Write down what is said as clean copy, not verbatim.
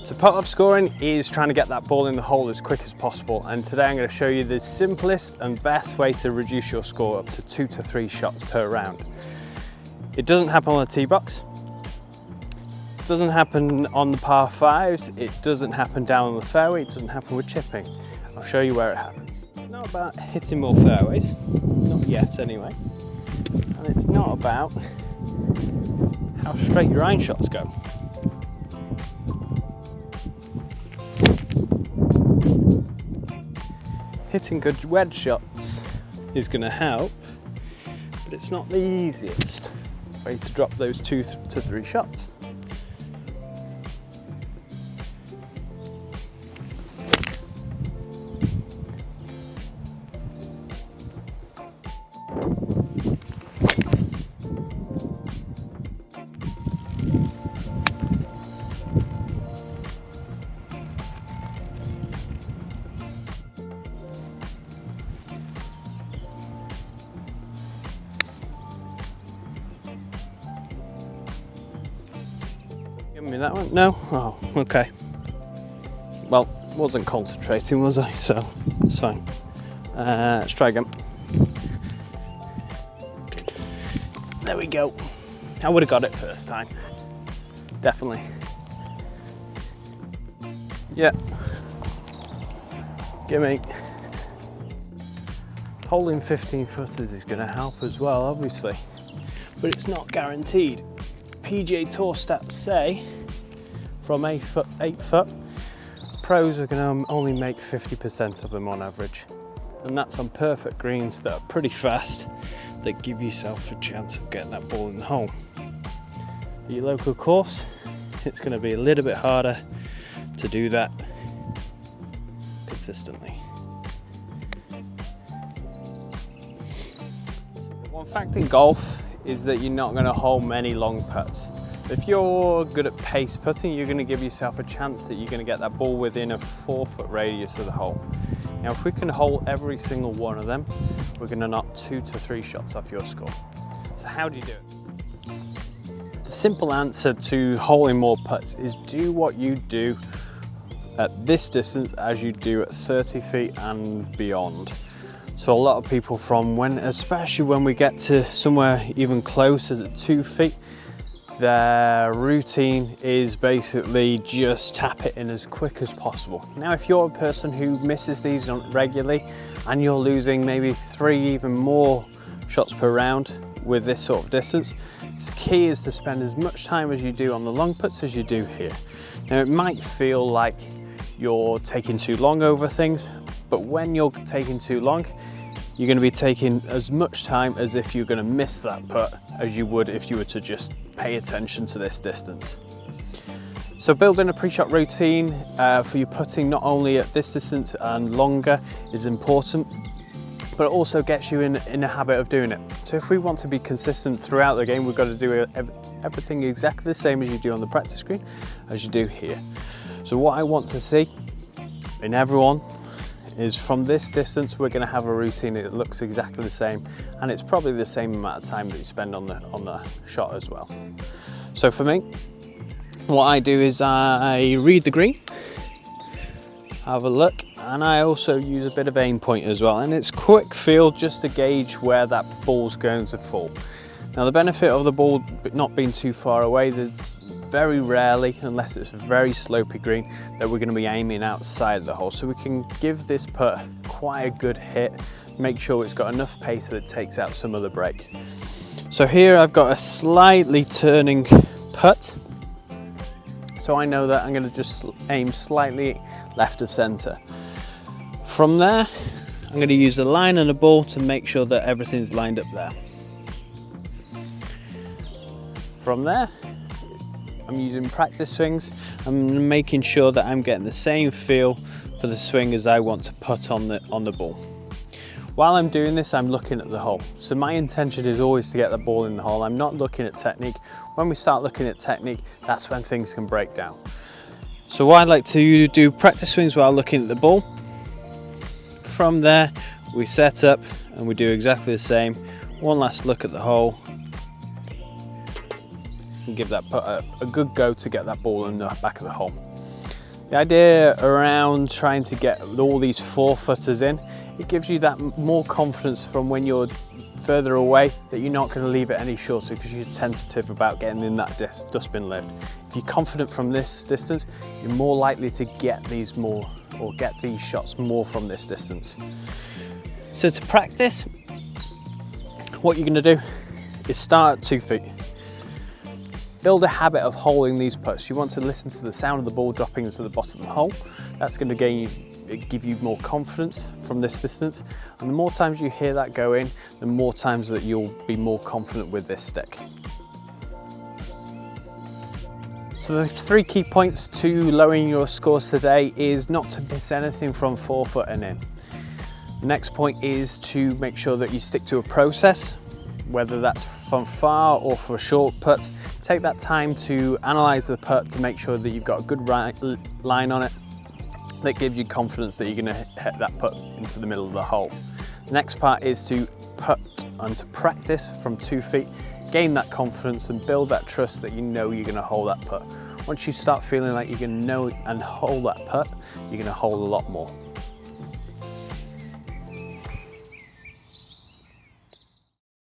So part of scoring is trying to get that ball in the hole as quick as possible, and today I'm going to show you the simplest and best way to reduce your score up to 2 to 3 shots per round. It doesn't happen on the tee box, it doesn't happen on the par 5s, it doesn't happen down on the fairway, it doesn't happen with chipping. I'll show you where it happens. It's not about hitting more fairways, not yet anyway, and it's not about how straight your iron shots go. Hitting good wedge shots is going to help, but it's not the easiest way to drop those 2 to 3 shots. Give me that one? No? Oh, okay. Well, wasn't concentrating, was I? So, it's fine. Let's try again. There we go. I would have got it first time. Definitely. Yeah. Gimme. Holding 15 footers is going to help as well, obviously, but it's not guaranteed. PGA Tour stats say from 8 foot, pros are going to only make 50% of them on average, and that's on perfect greens that are pretty fast, that give yourself a chance of getting that ball in the hole. At your local course, it's going to be a little bit harder to do that consistently. So one fact in golf is that you're not going to hold many long putts. If you're good at pace putting, you're going to give yourself a chance that you're going to get that ball within a 4-foot radius of the hole. Now, if we can hold every single one of them, we're going to knock 2 to 3 shots off your score. So how do you do it? The simple answer to holding more putts is do what you do at this distance as you do at 30 feet and beyond. So a lot of people especially when we get to somewhere even closer to 2 feet, their routine is basically just tap it in as quick as possible. Now, if you're a person who misses these regularly and you're losing maybe 3 even more shots per round with this sort of distance, the key is to spend as much time as you do on the long putts as you do here. Now, it might feel like you're taking too long over things, but when you're taking too long, you're going to be taking as much time as if you're going to miss that putt as you would if you were to just pay attention to this distance. So building a pre-shot routine for your putting, not only at this distance and longer, is important, but it also gets you in a habit of doing it. So if we want to be consistent throughout the game, we've got to do everything exactly the same as you do on the practice green as you do here. So what I want to see in everyone is from this distance, we're going to have a routine that looks exactly the same, and it's probably the same amount of time that you spend on the shot as well. So for me, what I do is I read the green, have a look, and I also use a bit of aim point as well, and it's quick feel just to gauge where that ball's going to fall. Now, the benefit of the ball not being too far away, very rarely, unless it's a very slopey green, that we're going to be aiming outside the hole. So we can give this putt quite a good hit, make sure it's got enough pace that it takes out some of the break. So here I've got a slightly turning putt, so I know that I'm going to just aim slightly left of centre. From there, I'm going to use the line and the ball to make sure that everything's lined up there. From there, I'm using practice swings. I'm making sure that I'm getting the same feel for the swing as I want to put on the ball. While I'm doing this, I'm looking at the hole. So my intention is always to get the ball in the hole. I'm not looking at technique. When we start looking at technique, that's when things can break down. So I like to do practice swings while looking at the ball. From there, we set up and we do exactly the same. One last look at the hole and give that putt a good go to get that ball in the back of the hole. The idea around trying to get all these 4-footers in, it gives you that more confidence from when you're further away that you're not going to leave it any shorter because you're tentative about getting in that dustbin lift. If you're confident from this distance, you're more likely to get these more, or get these shots more from this distance. So to practice, what you're going to do is start at 2 feet. Build a habit of holding these putts. You want to listen to the sound of the ball dropping into the bottom of the hole. That's going to give you more confidence from this distance. And the more times you hear that go in, the more times that you'll be more confident with this stick. So the 3 key points to lowering your scores today is not to miss anything from 4 foot and in. The next point is to make sure that you stick to a process, whether that's from far or for short putts. Take that time to analyze the putt to make sure that you've got a good line on it that gives you confidence that you're going to hit that putt into the middle of the hole. The next part is to putt and to practice from 2 feet, gain that confidence and build that trust that you know you're going to hold that putt. Once you start feeling like you can know and hold that putt, you're going to hold a lot more.